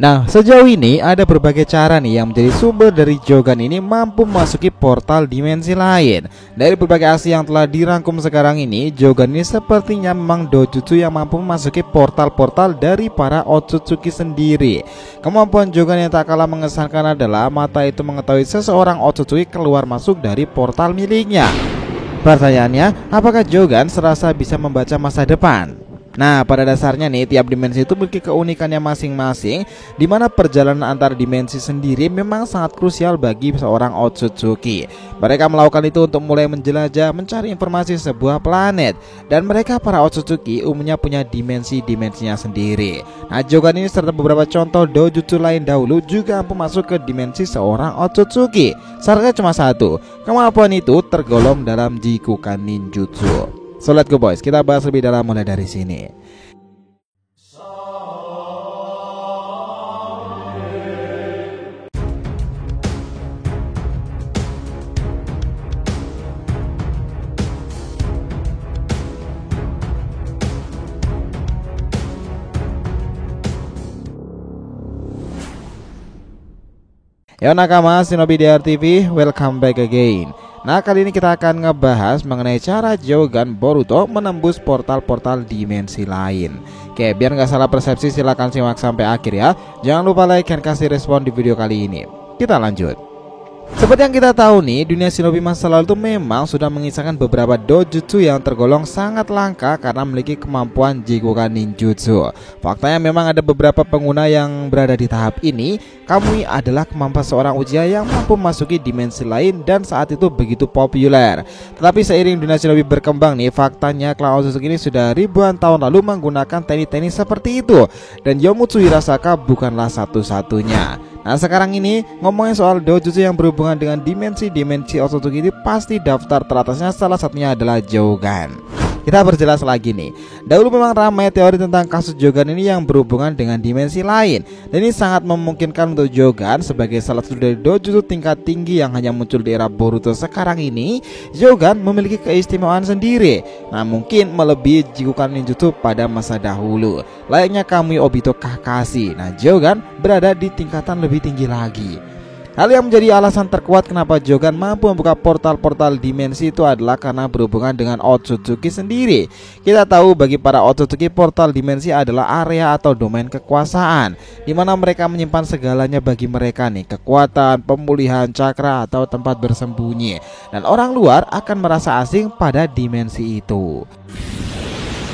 Nah, sejauh ini ada berbagai cara nih yang menjadi sumber dari Jogan ini mampu memasuki portal dimensi lain. Dari berbagai aksi yang telah dirangkum sekarang ini, Jogan ini sepertinya memang dojutsu yang mampu memasuki portal-portal dari para Otsutsuki sendiri. Kemampuan Jogan yang tak kalah mengesankan adalah mata itu mengetahui seseorang Otsutsuki keluar masuk dari portal miliknya. Pertanyaannya, apakah Jogan serasa bisa membaca masa depan? Nah, pada dasarnya nih, tiap dimensi itu memiliki keunikannya masing-masing, di mana perjalanan antar dimensi sendiri memang sangat krusial bagi seorang Otsutsuki. Mereka melakukan itu untuk mulai menjelajah, mencari informasi sebuah planet, dan mereka para Otsutsuki umumnya punya dimensi-dimensinya sendiri. Nah, Jogan ini serta beberapa contoh dojutsu lain dahulu juga mampu masuk ke dimensi seorang Otsutsuki. Syaratnya cuma satu, kemampuan itu tergolong dalam Jikukan Ninjutsu. So let's go boys, kita bahas lebih dalam mulai dari sini. Yo nakama, Shinobi DR TV, welcome back again. Nah, kali ini kita akan ngebahas mengenai cara Jogan Boruto menembus portal-portal dimensi lain. Oke, biar nggak salah persepsi silahkan simak sampai akhir ya. Jangan lupa like dan kasih respon di video kali ini. Kita lanjut. Seperti yang kita tahu nih, dunia shinobi masa lalu itu memang sudah mengisahkan beberapa dojutsu yang tergolong sangat langka karena memiliki kemampuan Jikukan Ninjutsu. Faktanya memang ada beberapa pengguna yang berada di tahap ini. Kamui adalah kemampuan seorang Uchiha yang mampu memasuki dimensi lain dan saat itu begitu populer. Tetapi seiring dunia shinobi berkembang nih, faktanya klan Otsutsuki ini sudah ribuan tahun lalu menggunakan teknik-teknik seperti itu. Dan Yomutsu Hirasaka bukanlah satu-satunya. Nah, sekarang ini ngomongin soal dojutsu yang berhubungan dengan dimensi-dimensi Otsutsuki ini, pasti daftar teratasnya salah satunya adalah Jogan. Kita berjelas lagi nih. Dahulu memang ramai teori tentang kasus Jogan ini yang berhubungan dengan dimensi lain. Dan ini sangat memungkinkan untuk Jogan sebagai salah satu dari dojutsu tingkat tinggi yang hanya muncul di era Boruto sekarang ini. Jogan memiliki keistimewaan sendiri. Nah, mungkin melebihi Jikukan Ninjutsu pada masa dahulu. Layaknya Kamui Obito Kakashi. Nah, Jogan berada di tingkatan lebih tinggi lagi. Hal yang menjadi alasan terkuat kenapa Jogan mampu membuka portal-portal dimensi itu adalah karena berhubungan dengan Otsutsuki sendiri. Kita tahu bagi para Otsutsuki, portal dimensi adalah area atau domain kekuasaan, di mana mereka menyimpan segalanya bagi mereka nih, kekuatan, pemulihan, cakra, atau tempat bersembunyi. Dan orang luar akan merasa asing pada dimensi itu.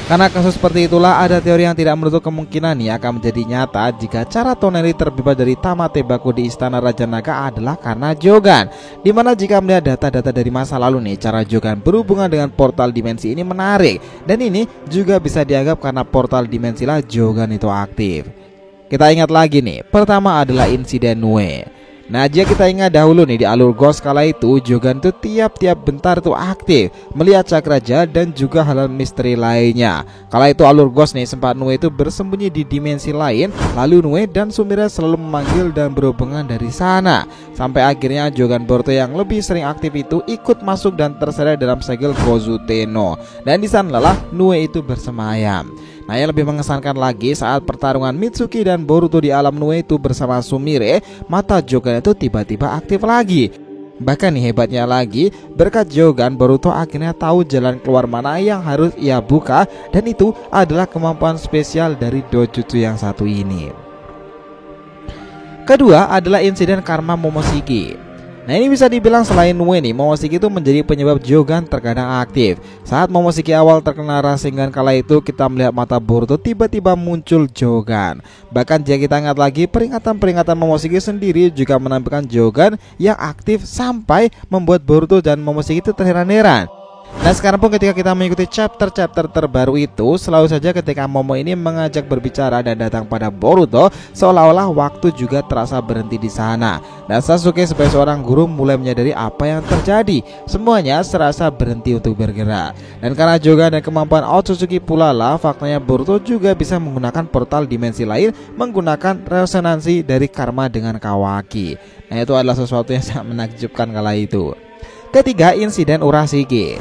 Karena kasus seperti itulah, ada teori yang tidak menutup kemungkinan nih akan menjadi nyata jika cara Toneri terbebas dari Tamate Baku di Istana Raja Naga adalah karena Jogan. Dimana jika melihat data-data dari masa lalu nih, cara Jogan berhubungan dengan portal dimensi ini menarik. Dan ini juga bisa dianggap karena portal dimensi lah Jogan itu aktif. Kita ingat lagi nih, pertama adalah insiden Nue. Nah, jika kita ingat dahulu nih, di alur Ghost kala itu Jogan tuh tiap-tiap bentar tuh aktif melihat cakra jahat dan juga hal-hal misteri lainnya. Kala itu alur Ghost nih sempat Nue itu bersembunyi di dimensi lain, lalu Nue dan Sumire selalu memanggil dan berhubungan dari sana. Sampai akhirnya Jogan Boruto yang lebih sering aktif itu ikut masuk dan terseret dalam segel Gozu Tenno. Dan di sanalah Nue itu bersemayam. Nah, yang lebih mengesankan lagi, saat pertarungan Mitsuki dan Boruto di alam Nue itu bersama Sumire, mata Jogan itu tiba-tiba aktif lagi. Bahkan nih hebatnya lagi, berkat Jogan, Boruto akhirnya tahu jalan keluar mana yang harus ia buka, dan itu adalah kemampuan spesial dari dojutsu yang satu ini. Kedua adalah insiden karma Momoshiki. Nah, ini bisa dibilang selain Nue nih, Momoshiki itu menjadi penyebab Jogan terkadang aktif. Saat Momoshiki awal terkena rasengan kala itu, kita melihat mata Boruto tiba-tiba muncul Jogan. Bahkan jika kita ingat lagi, peringatan-peringatan Momoshiki sendiri juga menampilkan Jogan yang aktif sampai membuat Boruto dan Momoshiki itu terheran-heran. Nah, sekarang pun ketika kita mengikuti chapter-chapter terbaru itu, selalu saja ketika Momo ini mengajak berbicara dan datang pada Boruto, seolah-olah waktu juga terasa berhenti di sana. Dan Sasuke sebagai seorang guru mulai menyadari apa yang terjadi. Semuanya serasa berhenti untuk bergerak. Dan karena Jogan dan kemampuan Otsutsuki pula lah, faktanya Boruto juga bisa menggunakan portal dimensi lain menggunakan resonansi dari karma dengan Kawaki. Nah, itu adalah sesuatu yang sangat menakjubkan kala itu. Ketiga, insiden Urashiki.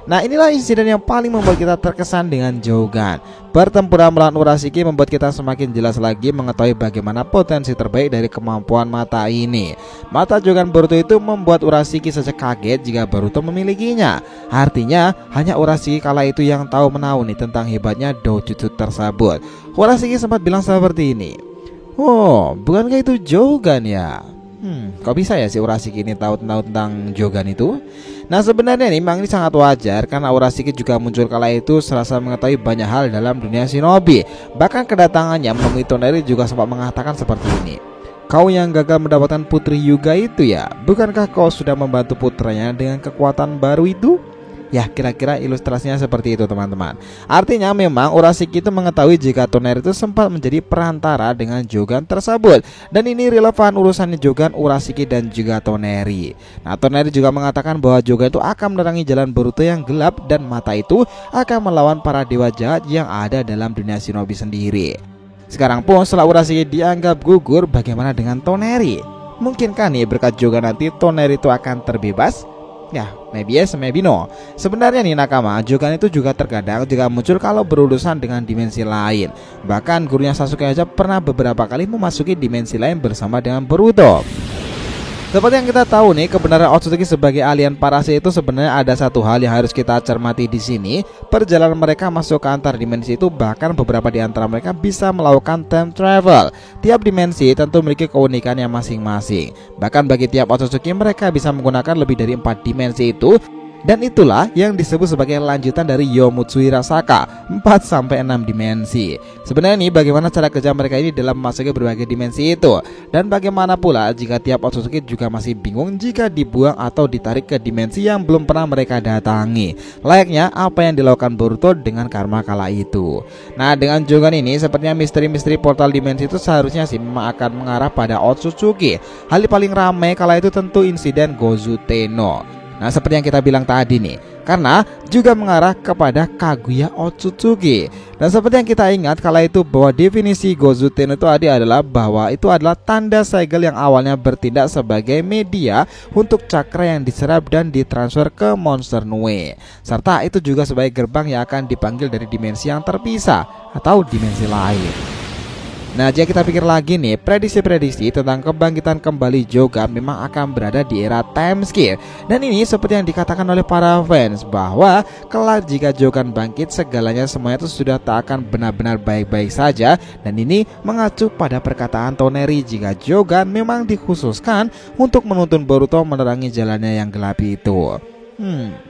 Nah, inilah insiden yang paling membuat kita terkesan dengan Jogan. Pertempuran melawan Urashiki membuat kita semakin jelas lagi mengetahui bagaimana potensi terbaik dari kemampuan mata ini. Mata Jogan Boruto itu membuat Urashiki saja kaget jika Boruto memilikinya. Artinya hanya Urashiki kala itu yang tahu menahu nih tentang hebatnya doujutsu tersebut. Urashiki sempat bilang seperti ini, "Oh, bukankah itu Jogan ya? Kok bisa ya si Urashiki ini tahu tentang Jogan itu?" Nah, sebenarnya nih memang ini sangat wajar karena Urashiki juga muncul kala itu serasa mengetahui banyak hal dalam dunia shinobi. Bahkan kedatangannya menemui Toneri juga sempat mengatakan seperti ini, "Kau yang gagal mendapatkan Putri Hyuga itu ya, bukankah kau sudah membantu putranya dengan kekuatan baru itu?" Ya, kira-kira ilustrasinya seperti itu teman-teman. Artinya memang Urashiki itu mengetahui jika Toneri itu sempat menjadi perantara dengan Jogan tersebut. Dan ini relevan urusannya Jogan, Urashiki dan juga Toneri. Nah, Toneri juga mengatakan bahwa Jogan itu akan menerangi jalan Boruto yang gelap dan mata itu akan melawan para dewa jahat yang ada dalam dunia shinobi sendiri. Sekarang pun setelah Urashiki dianggap gugur, bagaimana dengan Toneri? Mungkinkah nih berkat Jogan nanti Toneri itu akan terbebas? Ya, maybe yes, maybe no. Sebenarnya nih nakama, Jogan itu juga terkadang juga muncul kalau berurusan dengan dimensi lain. Bahkan gurunya Sasuke aja pernah beberapa kali memasuki dimensi lain bersama dengan Boruto. Seperti yang kita tahu nih, kebenaran Otsutsuki sebagai alien parasit itu sebenarnya ada satu hal yang harus kita cermati di sini. Perjalanan mereka masuk ke antar dimensi itu bahkan beberapa di antara mereka bisa melakukan time travel. Tiap dimensi tentu memiliki keunikannya masing-masing. Bahkan bagi tiap Otsutsuki mereka bisa menggunakan lebih dari 4 dimensi itu. Dan itulah yang disebut sebagai lanjutan dari Yomutsui Rasaka, 4-6 dimensi. Sebenarnya nih bagaimana cara kerja mereka ini dalam memasuki berbagai dimensi itu. Dan bagaimana pula jika tiap Otsutsuki juga masih bingung jika dibuang atau ditarik ke dimensi yang belum pernah mereka datangi. Layaknya apa yang dilakukan Boruto dengan karma kala itu. Nah, dengan Jogan ini sepertinya misteri-misteri portal dimensi itu seharusnya sih memang akan mengarah pada Otsutsuki. Hal yang paling ramai kala itu tentu insiden Gozu Tenno. Nah, seperti yang kita bilang tadi nih, karena juga mengarah kepada Kaguya Otsutsuki. Dan seperti yang kita ingat kala itu bahwa definisi Gozu Tenno itu adalah bahwa itu adalah tanda segel yang awalnya bertindak sebagai media untuk cakra yang diserap dan ditransfer ke monster Nue. Serta itu juga sebagai gerbang yang akan dipanggil dari dimensi yang terpisah atau dimensi lain. Nah, jika kita pikir lagi nih, prediksi-prediksi tentang kebangkitan kembali Jogan memang akan berada di era time skip. Dan ini seperti yang dikatakan oleh para fans bahwa kelak jika Jogan bangkit, segalanya semuanya itu sudah tak akan benar-benar baik-baik saja. Dan ini mengacu pada perkataan Toneri jika Jogan memang dikhususkan untuk menuntun Boruto menerangi jalannya yang gelap itu.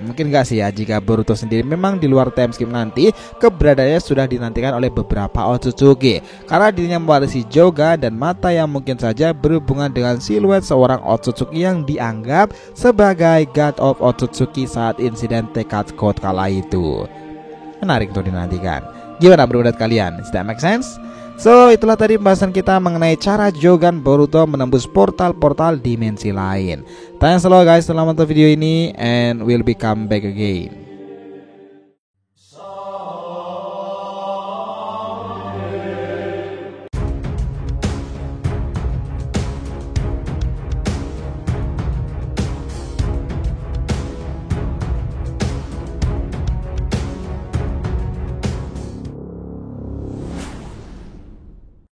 Mungkin gak sih ya jika Boruto sendiri memang di luar time skip nanti keberadaannya sudah dinantikan oleh beberapa Otsutsuki karena dirinya mewarisi Jogan dan mata yang mungkin saja berhubungan dengan siluet seorang Otsutsuki yang dianggap sebagai God of Otsutsuki saat insiden tekad code kala itu. Menarik untuk dinantikan. Gimana pendapat kalian? Does that make sense? So, itulah tadi pembahasan kita mengenai cara Jogan Boruto menembus portal-portal dimensi lain. Thanks a lot guys telah menonton video ini, and we'll be come back again.